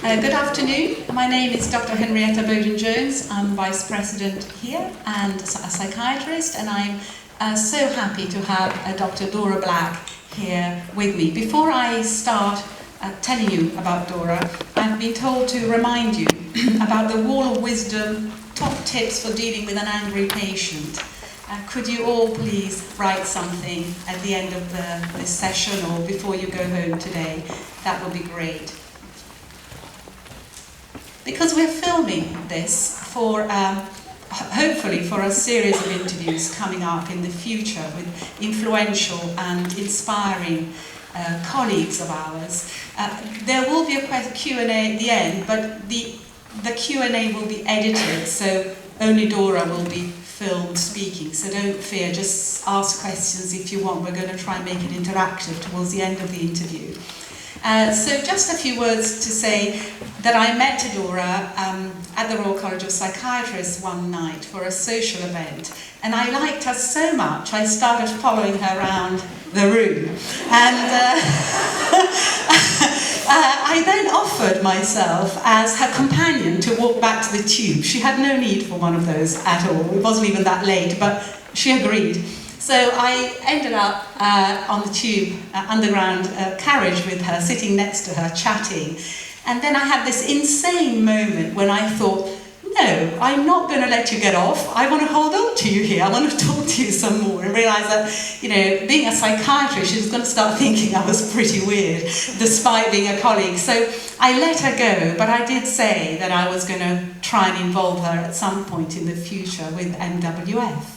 Good afternoon. My name is Dr. Henrietta Bowden-Jones. I'm Vice President here and a psychiatrist, and I'm so happy to have Dr. DrDoraBlack here with me. Before I start telling you about Dora, I've been told to remind you about the Wall of Wisdom, top tips for dealing with an angry patient. Could you all please write something at the end of this session or before you go home today? That would be great. Because we're filming this for, hopefully for a series of interviews coming up in the future with influential and inspiring colleagues of ours. There will be a Q&A at the end, but the Q&A will be edited, so only Dora will be filmed speaking, so don't fear, just ask questions if you want. We're going to try and make it interactive towards the end of the interview. So just a few words to say that I met Dora at the Royal College of Psychiatrists one night for a social event, and I liked her so much I started following her around the room, and I then offered myself as her companion to walk back to the tube. She had no need for one of those at all. It wasn't even that late, but she agreed. So I ended up on the tube underground carriage with her, sitting next to her, chatting. And then I had this insane moment when I thought, no, I'm not going to let you get off. I want to hold on to you here. I want to talk to you some more. And realise that, you know, being a psychiatrist, she was going to start thinking I was pretty weird, despite being a colleague. So I let her go, but I did say that I was going to try and involve her at some point in the future with MWF.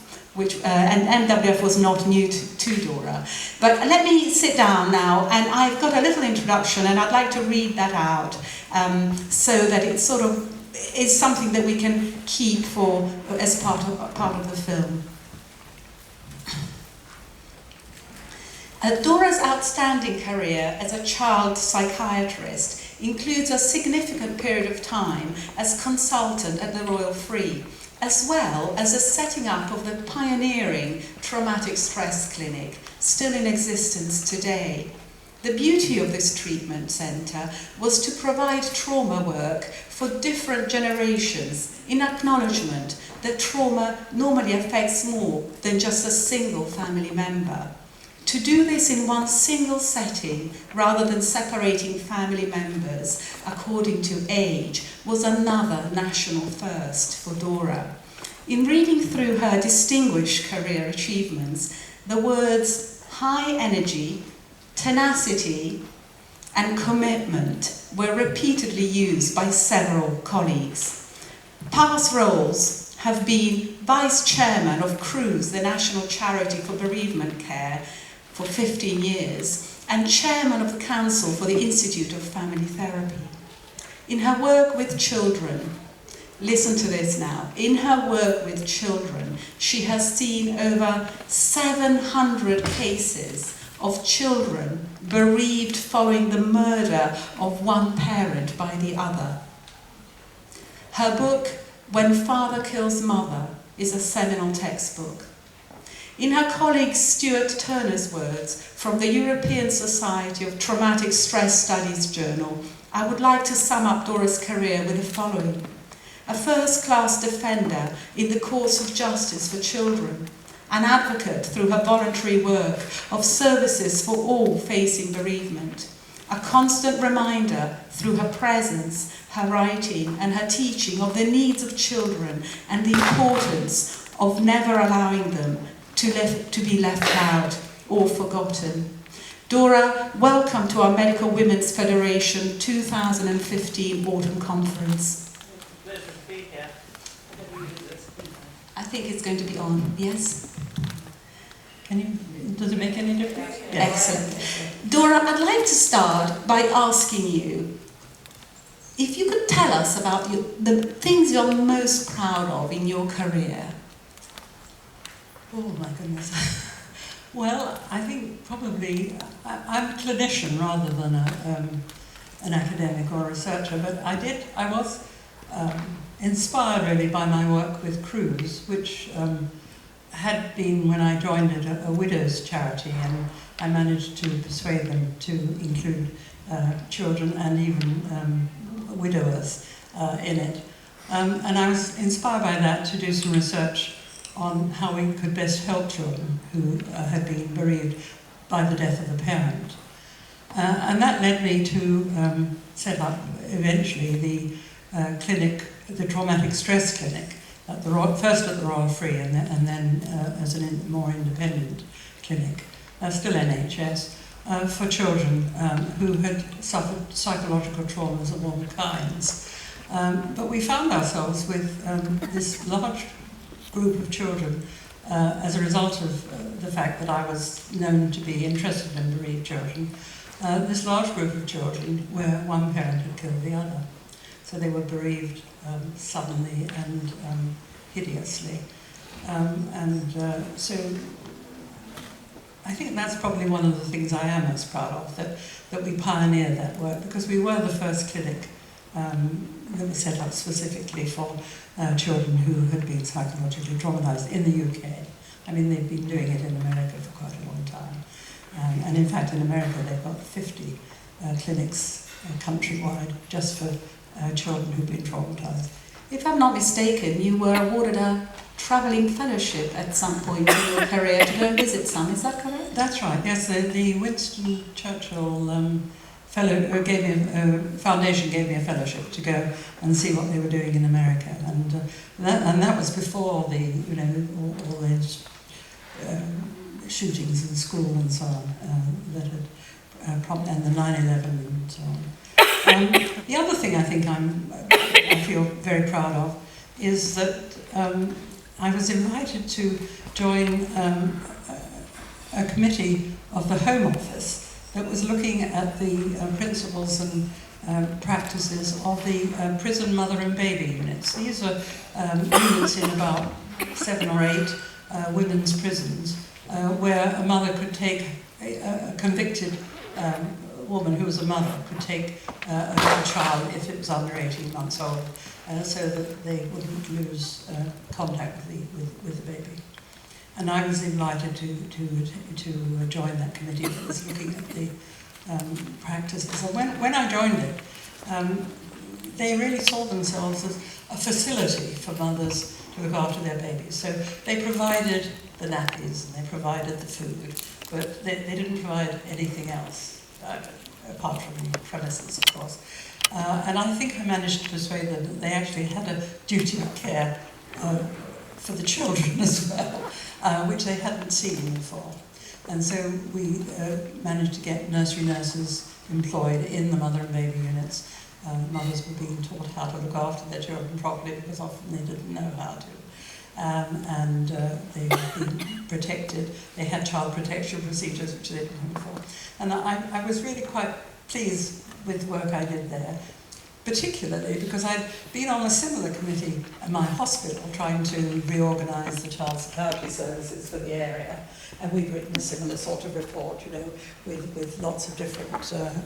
And MWF was not new to Dora. But let me sit down now, and I've got a little introduction, and I'd like to read that out so that it sort of is something that we can keep for as part of the film. Dora's outstanding career as a child psychiatrist includes a significant period of time as consultant at the Royal Free, as well as the setting up of the pioneering traumatic stress clinic, still in existence today. The beauty of this treatment centre was to provide trauma work for different generations in acknowledgement that trauma normally affects more than just a single family member. To do this in one single setting, rather than separating family members according to age, was another national first for Dora. In reading through her distinguished career achievements, the words high energy, tenacity, and commitment were repeatedly used by several colleagues. Past roles have been Vice Chairman of CRUISE, the National Charity for Bereavement Care, for 15 years, and Chairman of the Council for the Institute of Family Therapy. In her work with children, listen to this now, in her work with children, she has seen over 700 cases of children bereaved following the murder of one parent by the other. Her book, When Father Kills Mother, is a seminal textbook. In her colleague Stuart Turner's words from the European Society of Traumatic Stress Studies journal, I would like to sum up Dora's career with the following. A first-class defender in the cause of justice for children, an advocate through her voluntary work of services for all facing bereavement, a constant reminder through her presence, her writing and her teaching of the needs of children and the importance of never allowing them to be left out or forgotten. Dora, welcome to our Medical Women's Federation 2015 Autumn Conference. Pleasure to be here. I think it's going to be on, yes? Does it make any difference? Yes. Excellent. Dora, I'd like to start by asking you if you could tell us about the things you're most proud of in your career. Oh my goodness. Well, I think probably I'm a clinician rather than an academic or a researcher, but I was inspired really by my work with CRUISE, which had been, when I joined it, a widows' charity, and I managed to persuade them to include children and even widowers in it. And I was inspired by that to do some research on how we could best help children who had been bereaved by the death of a parent. And that led me to set up eventually the clinic, the traumatic stress clinic, at the first at the Royal Free and then as a more independent clinic, still NHS, for children who had suffered psychological traumas of all kinds. But we found ourselves with this large group of children as a result of the fact that I was known to be interested in bereaved children, this large group of children where one parent had killed the other. So they were bereaved suddenly and hideously. So I think that's probably one of the things I am most proud of, that we pioneered that work, because we were the first clinic that was set up specifically for children who had been psychologically traumatized in the UK. I mean, they've been doing it in America for quite a long time. And in fact, in America, they've got 50 clinics countrywide just for children who've been traumatized. If I'm not mistaken, you were awarded a travelling fellowship at some point in your career to go and visit some, is that correct? That's right, yes. The Winston Churchill Foundation gave me a fellowship to go and see what they were doing in America, and that was before all those shootings in school and so on that had and the 9/11 and so on. The other thing I think I feel very proud of is that I was invited to join a committee of the Home Office that was looking at the principles and practices of the prison mother and baby units. These are units in about 7 or 8 women's prisons where a mother could take, a convicted woman who was a mother could take a child if it was under 18 months old so that they wouldn't lose contact with the baby. And I was invited to join that committee that was looking at the practices. And when I joined it, they really saw themselves as a facility for mothers to look after their babies. So they provided the nappies and they provided the food, but they didn't provide anything else, apart from the premises, of course. And I think I managed to persuade them that they actually had a duty of care for the children as well, which they hadn't seen before. And so we managed to get nursery nurses employed in the mother and baby units. Mothers were being taught how to look after their children properly because often they didn't know how to. And they were being protected. They had child protection procedures which they didn't have before. And I was really quite pleased with the work I did there, particularly because I'd been on a similar committee at my hospital trying to reorganise the child psychiatry services for the area, and we'd written a similar sort of report, with lots of different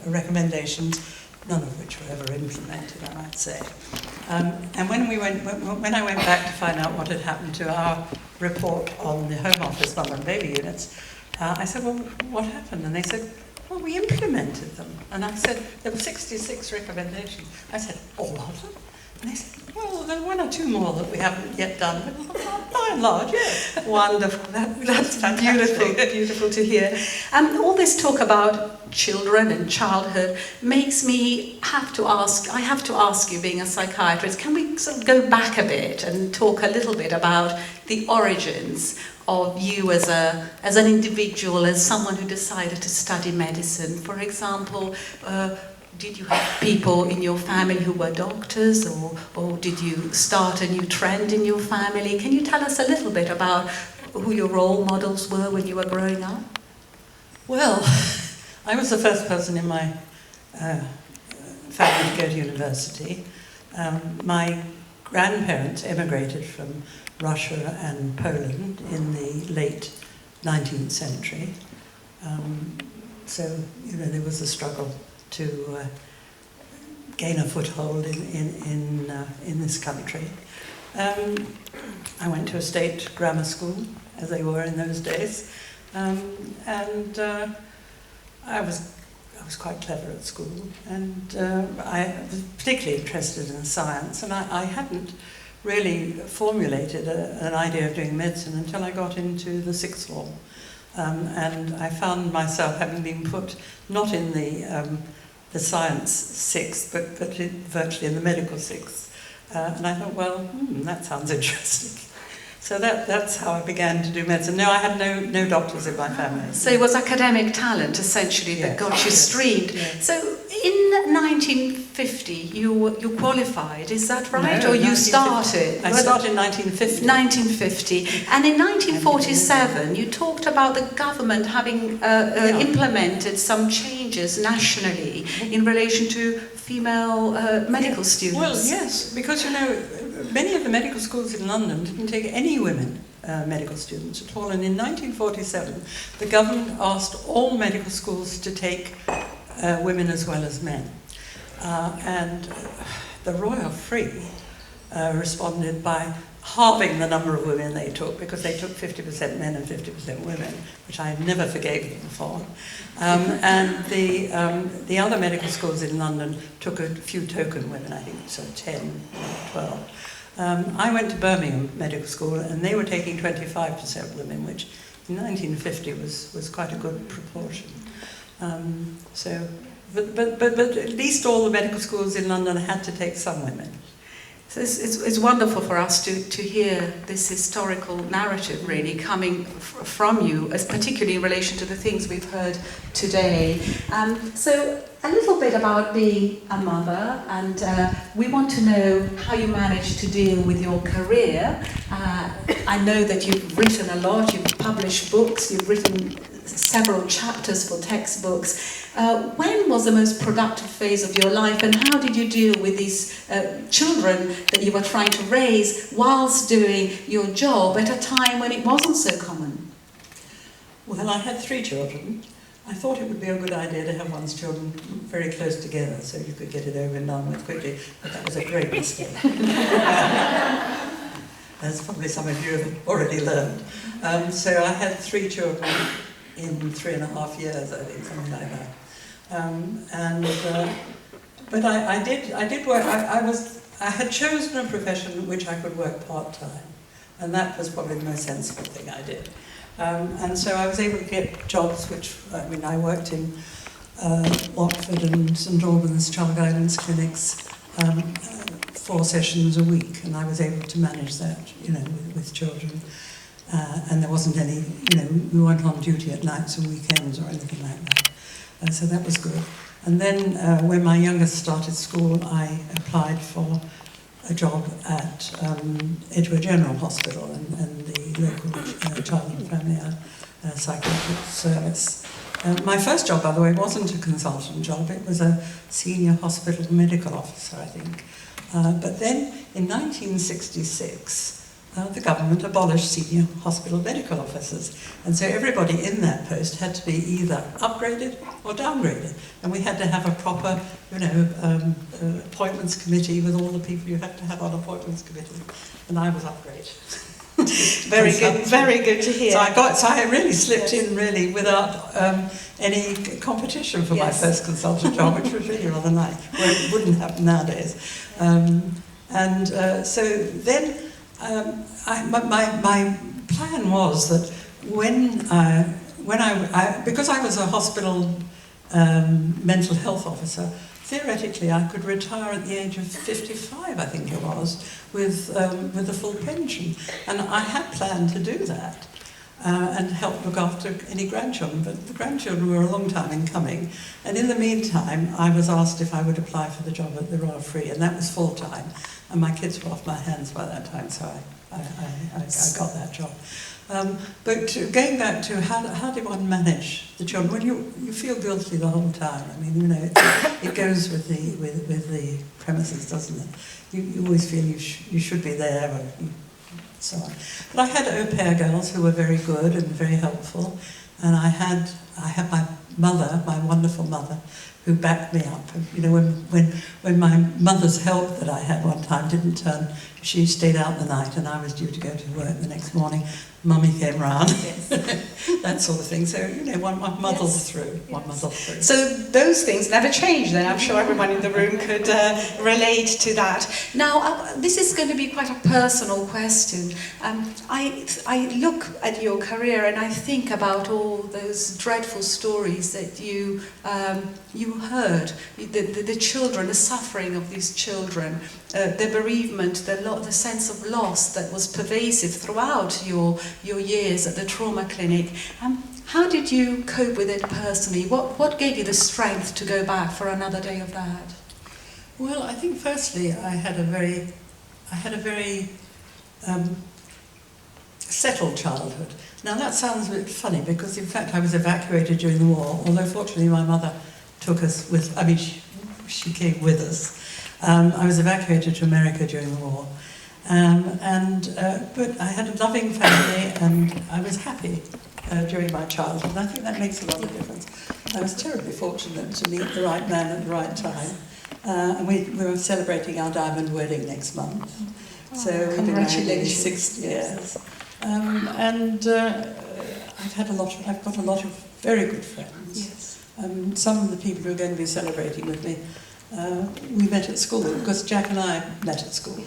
recommendations, none of which were ever implemented, I might say. And when I went back to find out what had happened to our report on the Home Office mother and baby units, I said, well, what happened? And they said, well, we implemented them. And I said, there were 66 recommendations. I said, all of them? And they said, well, there are 1 or 2 more that we haven't yet done, but by and large, yes. Wonderful. That's beautiful to hear. All this talk about children and childhood makes me I have to ask you, being a psychiatrist, can we sort of go back a bit and talk a little bit about the origins of you as an individual, as someone who decided to study medicine? For example, did you have people in your family who were doctors, or did you start a new trend in your family? Can you tell us a little bit about who your role models were when you were growing up? Well, I was the first person in my family to go to university. My grandparents emigrated from Russia and Poland in the late 19th century. So, there was a struggle to gain a foothold in this country. I went to a state grammar school, as they were in those days, and I was was quite clever at school, and I was particularly interested in science, and I hadn't really formulated an idea of doing medicine until I got into the sixth form. And I found myself having been put not in the science sixth, but virtually in the medical sixth. And I thought, well, that sounds interesting. So that's how I began to do medicine. No, I had no doctors in my family. So it was academic talent, essentially, that got you streamed. Yes. So in 1950, you qualified, is that right? No, or you started? I started in 1950. 1950. And in 1947, you talked about the government having implemented some changes nationally in relation to female medical students. Well, yes, because, many of the medical schools in London didn't take any women medical students at all. And in 1947, the government asked all medical schools to take women as well as men. And the Royal Free responded by halving the number of women they took, because they took 50% men and 50% women, which I never forgave them for. And the other medical schools in London took a few token women, I think so 10, 12. I went to Birmingham Medical School, and they were taking 25% women, which in 1950 was quite a good proportion. But at least all the medical schools in London had to take some women. So it's wonderful for us to hear this historical narrative really coming from you, as particularly in relation to the things we've heard today. So a little bit about being a mother, and we want to know how you managed to deal with your career. I know that you've written a lot, you've published books, you've written several chapters for textbooks. When was the most productive phase of your life, and how did you deal with these children that you were trying to raise whilst doing your job at a time when it wasn't so common? Well, I had 3 children. I thought it would be a good idea to have one's children very close together so you could get it over and done with quickly, but that was a great mistake. As probably some of you have already learned. So I had 3 children in 3.5 years, I think, something like that. But I did work. I had chosen a profession in which I could work part-time, and that was probably the most sensible thing I did. And so I was able to get jobs which, I worked in Watford and St Albans child guidance clinics 4 sessions a week, and I was able to manage that, with children. And there wasn't any, we weren't on duty at nights or weekends or anything like that. So that was good. And then when my youngest started school, I applied for a job at Edgware General Hospital and the local child and family psychiatric service. My first job, by the way, wasn't a consultant job. It was a senior hospital medical officer, I think. But then in 1966, the government abolished senior hospital medical officers. And so everybody in that post had to be either upgraded or downgraded. And we had to have a proper, appointments committee with all the people you have to have on appointments committee. And I was upgraded. Very good to hear. So I really slipped in really without any competition for my first consultant job, which was really rather nice, where it wouldn't happen nowadays. So then my plan was that because I was a hospital mental health officer, theoretically I could retire at the age of 55, I think it was, with a full pension. And I had planned to do that and help look after any grandchildren, but the grandchildren were a long time in coming. And in the meantime, I was asked if I would apply for the job at the Royal Free, and that was full-time. And my kids were off my hands by that time, so I got that job. But going back to how did one manage the children? Well, you feel guilty the whole time. It goes with the premises, doesn't it? You always feel you should be there, or so on. But I had au pair girls who were very good and very helpful, and I had my mother, my wonderful mother, who backed me up. When my mother's help that I had one time didn't turn, she stayed out the night, and I was due to go to work the next morning. mummy came round, Yes. that sort of thing. So, one muddles through, one muddles through. So those things never change then. I'm sure everyone in the room could relate to that. Now, this is going to be quite a personal question. I look at your career and I think about all those dreadful stories that you heard, the children, the suffering of these children, the bereavement, the sense of loss that was pervasive throughout your years at the trauma clinic. How did you cope with it personally? What gave you the strength to go back for another day of that? Well, I think firstly I had a very settled childhood. Now that sounds a bit funny because in fact I was evacuated during the war, although fortunately my mother took us with, she came with us. I was evacuated to America during the war. But I had a loving family and I was happy during my childhood, and I think that makes a lot of difference. I was terribly fortunate to meet the right man at the right time, and we were celebrating our diamond wedding next month. So we've been married nearly 6 years. I've got a lot of very good friends. Yes. Some of the people who are going to be celebrating with me, we met at school, because Jack and I met at school.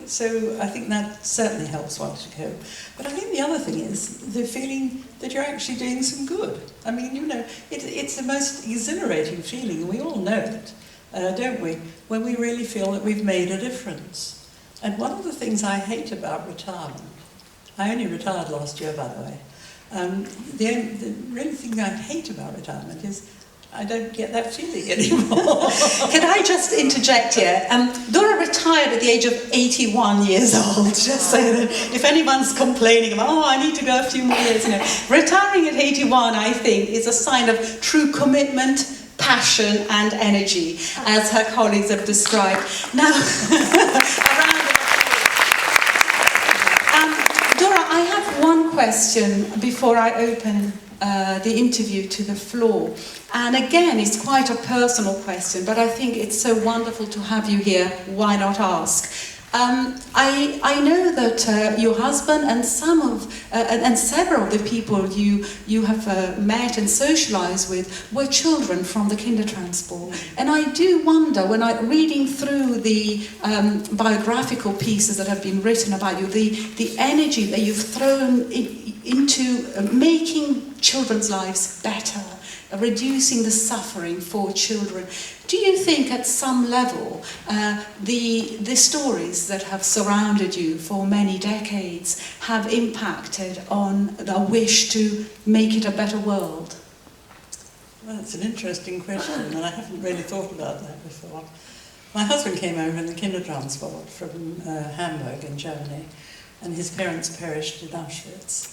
So I think that certainly helps one to cope. But I think the other thing is the feeling that you're actually doing some good. It's the most exhilarating feeling, and we all know it, don't we? When we really feel that we've made a difference. And one of the things I hate about retirement, I only retired last year, by the way, the really thing I hate about retirement is I don't get that feeling anymore. Can I just interject here? Dora retired at the age of 81 years old, just so that if anyone's complaining about, I need to go a few more years, retiring at 81, I think, is a sign of true commitment, passion and energy, as her colleagues have described. Now, Dora, I have one question before I open the interview to the floor. And again, it's quite a personal question, but I think it's so wonderful to have you here. Why not ask? I know that your husband and several of the people you have met and socialised with were children from the Kindertransport. And I do wonder, when I'm reading through the biographical pieces that have been written about you, the energy that you've thrown into making children's lives better, reducing the suffering for children. Do you think at some level the stories that have surrounded you for many decades have impacted on the wish to make it a better world? Well, it's an interesting question, and I haven't really thought about that before. My husband came over in the Kindertransport from Hamburg in Germany, and his parents perished in Auschwitz.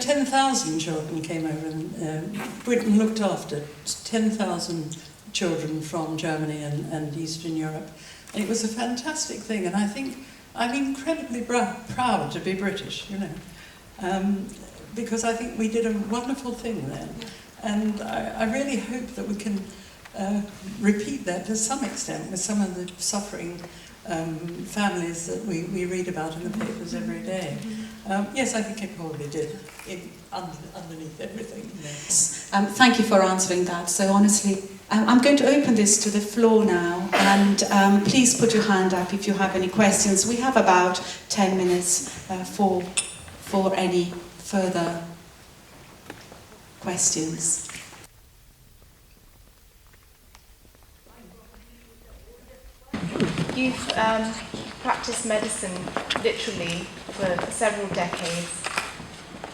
10,000 children came over, and Britain looked after 10,000 children from Germany and Eastern Europe. And it was a fantastic thing, and I think I'm incredibly proud to be British, because I think we did a wonderful thing then. And I really hope that we can repeat that to some extent with some of the suffering families that we read about in the papers every day. Yes, I think it probably did, underneath everything. Yes. Thank you for answering that so honestly. I'm going to open this to the floor now, and please put your hand up if you have any questions. We have about 10 minutes for any further questions. You've practiced medicine literally for several decades.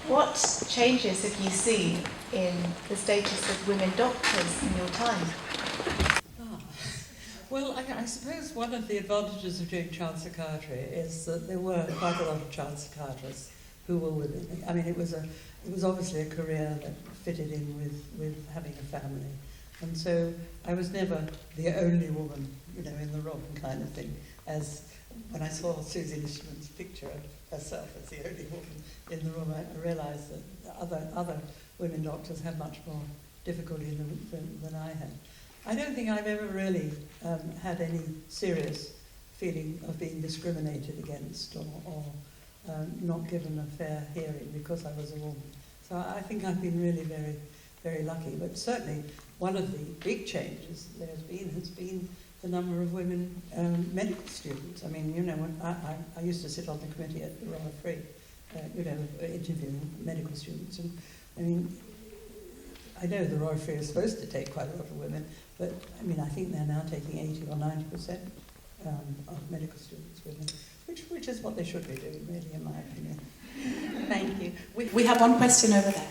What changes have you seen in the status of women doctors in your time? Well, I suppose one of the advantages of doing child psychiatry is that there were quite a lot of child psychiatrists who were women. I mean, it was obviously a career that fitted in with having a family. And so I was never the only woman, in the room kind of thing. As when I saw Susie Lishman's picture of herself as the only woman in the room, I realised that other women doctors had much more difficulty than I had. I don't think I've ever really had any serious feeling of being discriminated against or not given a fair hearing because I was a woman. So I think I've been really very, very lucky. But certainly one of the big changes there has been the number of women medical students. I mean, you know, when I used to sit on the committee at the Royal Free, interviewing medical students. And I mean, I know the Royal Free is supposed to take quite a lot of women, but I mean, I think they're now taking 80 or 90% of medical students women, which is what they should be doing, really, in my opinion. Thank you. We have one question over there.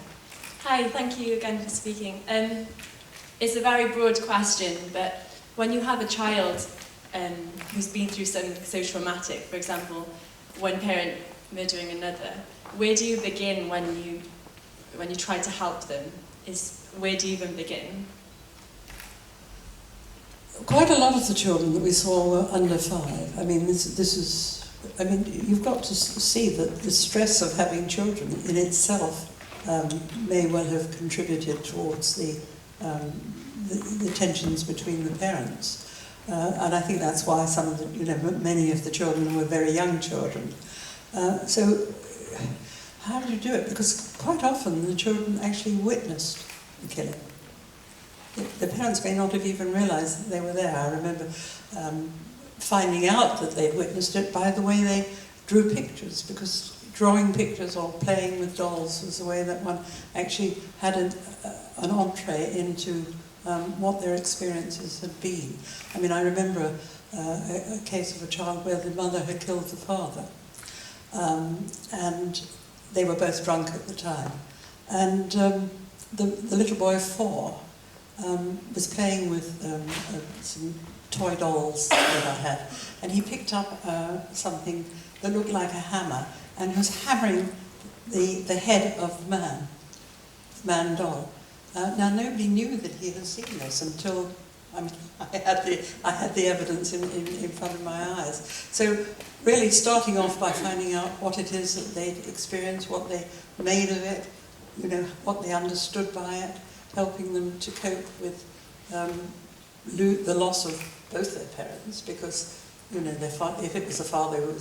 Hi, thank you again for speaking. It's a very broad question, but when you have a child who's been through something so traumatic, for example, one parent murdering another, where do you begin when you try to help them? Where do you even begin? Quite a lot of the children that we saw were under 5. I mean, this is. I mean, you've got to see that the stress of having children in itself may well have contributed towards the tensions between the parents. And I think that's why some of the, many of the children were very young children. So how do you do it? Because quite often the children actually witnessed the killing. The parents may not have even realised that they were there. I remember finding out that they'd witnessed it by the way they drew pictures, because drawing pictures or playing with dolls was the way that one actually had an entree into what their experiences had been. I mean, I remember a case of a child where the mother had killed the father, and they were both drunk at the time. And the little boy of 4 was playing with some toy dolls that I had, and he picked up something that looked like a hammer and was hammering the head of the man doll. Now nobody knew that he had seen this until I had the evidence in front of my eyes. So really starting off by finding out what it is that they'd experienced, what they made of it, what they understood by it, helping them to cope with the loss of both their parents, because if it was the father who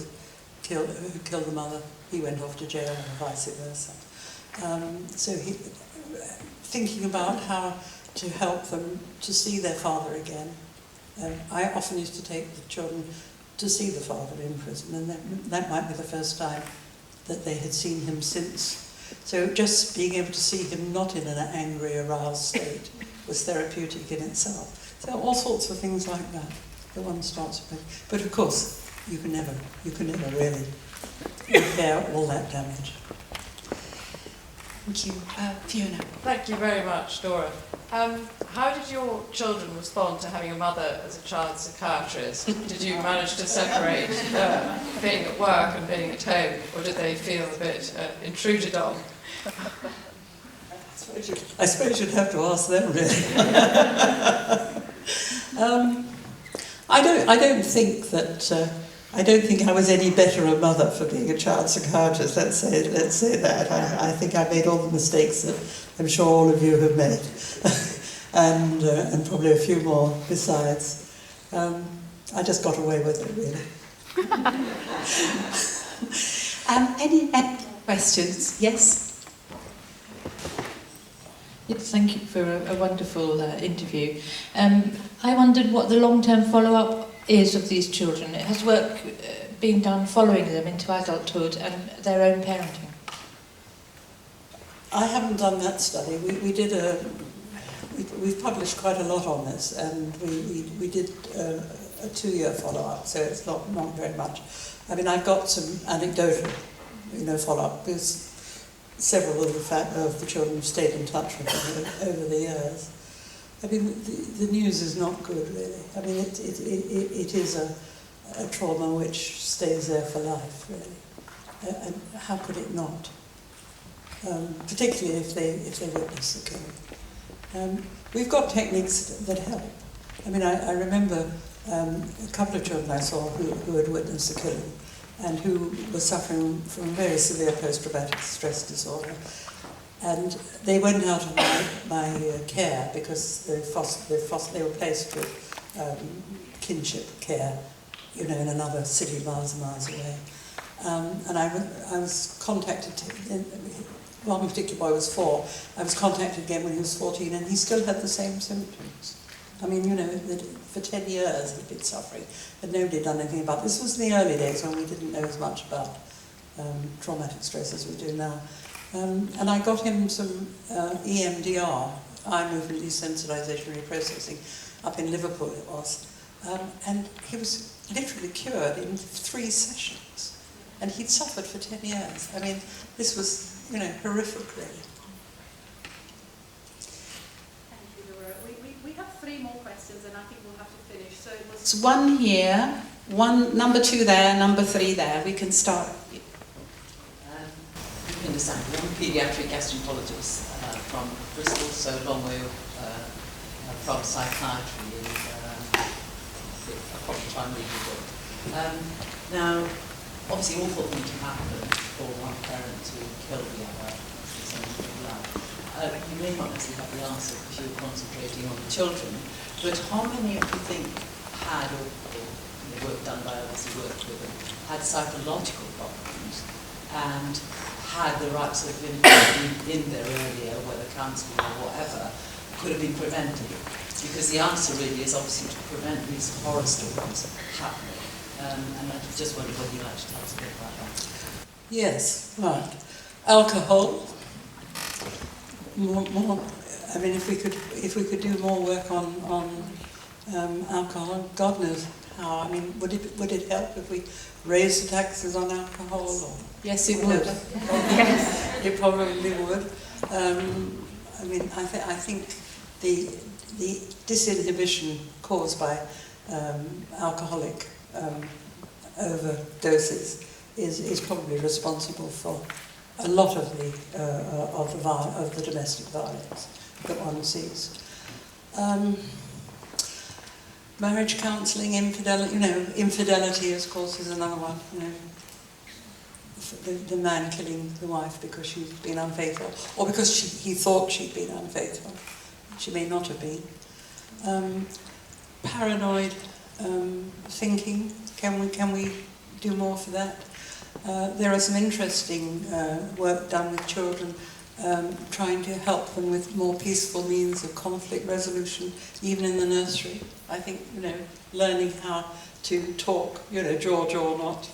killed the mother, he went off to jail, and vice versa. So thinking about how to help them to see their father again. I often used to take the children to see the father in prison, and that might be the first time that they had seen him since. So just being able to see him not in an angry, aroused state was therapeutic in itself. So all sorts of things like that that one starts with. But of course, you can never really repair all that damage. Thank you. Fiona. Thank you very much, Dora. How did your children respond to having a mother as a child psychiatrist? Did you manage to separate being at work and being at home, or did they feel a bit intruded on? I suppose you'd have to ask them, really. I don't think I was any better a mother for being a child psychiatrist. Let's say that. I think I made all the mistakes that I'm sure all of you have made, and probably a few more besides. I just got away with it, really. Any questions? Yes. Thank you for a wonderful interview. I wondered what the long-term follow-up is of these children. Has work been done following them into adulthood and their own parenting? I haven't done that study. We've published quite a lot on this, and we did a 2-year follow-up, so it's not very much. I mean, I've got some anecdotal, follow-up, because several of the children have stayed in touch with them over the years. I mean, the news is not good, really. I mean, it is a trauma which stays there for life, really. And how could it not? Particularly if they witness the killing. We've got techniques that help. I mean, I remember a couple of children I saw who had witnessed the killing and who were suffering from very severe post-traumatic stress disorder. And they went out of my care because they were placed with kinship care, you know, in another city miles and miles away. And I was contacted, one particular boy was 4, I was contacted again when he was 14 and he still had the same symptoms. I mean, you know, for 10 years he'd been suffering, but nobody had done anything about it. This was in the early days when we didn't know as much about traumatic stress as we do now. And I got him some EMDR, eye movement desensitization reprocessing, up in Liverpool it was. And he was literally cured in 3 sessions. And he'd suffered for 10 years. I mean, this was, you know, horrific, really. Thank you, Dora. We have 3 more questions, and I think we'll have to finish. So it was 1 here, 1, number 2 there, number 3 there. We can start. You understand, I'm a paediatric gastroenterologist from Bristol, so a long way from psychiatry, and I'll probably try and read your book. Now, obviously awful thing to happen for one parent to kill the other, you may not necessarily have the answer if you're concentrating on the children, but how many of you think had, or the work done by others who worked with them, had psychological problems and had the right sort of intervention in there earlier, whether counselling or whatever, could have been prevented? Because the answer really is obviously to prevent these horror stories happening. And I just wondered whether you'd like to tell us a bit about that. Yes, right. Alcohol. More. I mean, if we could do more work on alcohol, God knows how. I mean, would it help if we raised the taxes on alcohol? Or Yes, it would. Yes, it probably would. I mean, I think the disinhibition caused by alcoholic overdoses is probably responsible for a lot of the domestic violence that one sees. Marriage counselling, infidelity. You know, infidelity, of course, is another one. You know, the man killing the wife because she's been unfaithful, or because he thought she'd been unfaithful. She may not have been. Paranoid thinking. Can we do more for that? There are some interesting work done with children, trying to help them with more peaceful means of conflict resolution, even in the nursery. I think, you know, learning how to talk, you know, jaw, not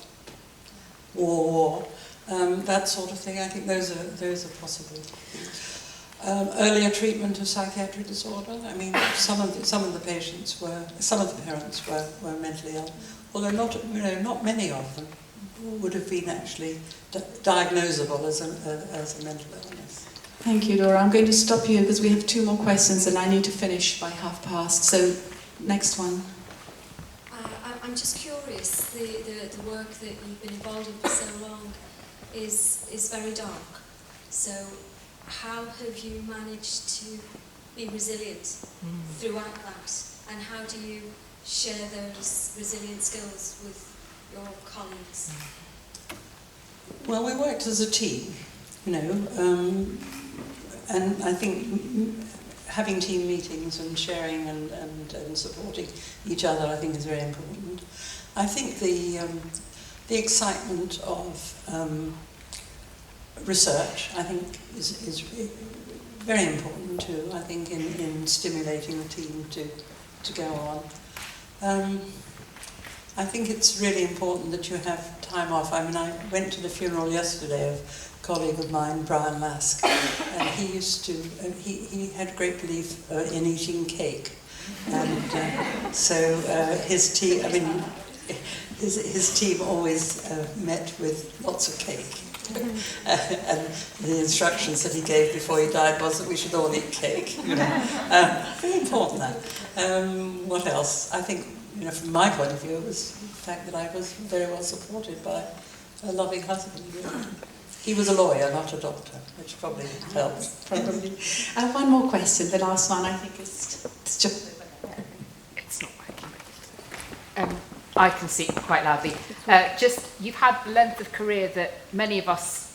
war, that sort of thing. I think those are possible. Earlier treatment of psychiatric disorder. I mean, some of the parents were mentally ill, although not many of them would have been actually diagnosable as a mental illness. Thank you, Dora. I'm going to stop you because we have 2 more questions and I need to finish by past. So, next one. I'm just curious. The work that you've been involved in for so long is very dark. So, how have you managed to be resilient throughout that? And how do you share those resilient skills with your colleagues? Well, we worked as a team, you know, and I think having team meetings and sharing and supporting each other, I think, is very important. I think the excitement of research, I think, is very important too. I think in stimulating the team to go on. I think it's really important that you have time off. I mean, I went to the funeral yesterday of a colleague of mine, Brian Lask, and he used to, he had great belief in eating cake. And so his team, I mean, his team always met with lots of cake. And the instructions that he gave before he died was that we should all eat cake. You know, very important that. What else? I think, you know, from my point of view, it was the fact that I was very well supported by a loving husband. He was a lawyer, not a doctor, which probably helps. Probably. One more question. The last one, I think, is just. It's not working. I can speak quite loudly. Just, you've had the length of career that many of us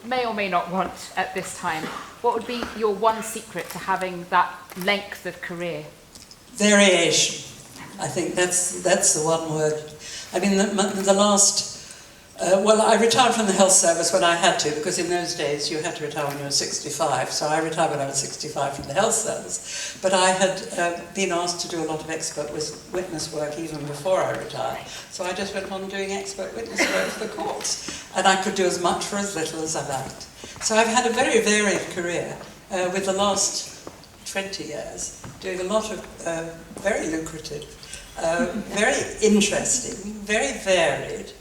may or may not want at this time, what would be your one secret to having that length of career? Variation. I think that's the one word. I mean, the last... well, I retired from the health service when I had to, because in those days you had to retire when you were 65, so I retired when I was 65 from the health service. But I had been asked to do a lot of expert witness work even before I retired, so I just went on doing expert witness work for the courts. And I could do as much for as little as I liked. So I've had a very varied career, with the last 20 years doing a lot of very lucrative, very interesting, very varied,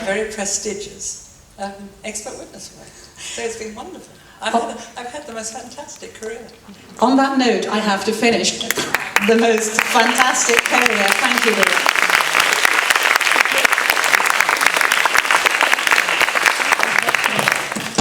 very prestigious expert witness work. So it's been wonderful. I've had the most fantastic career. On that note, I have to finish. The most fantastic career. Thank you, Lily.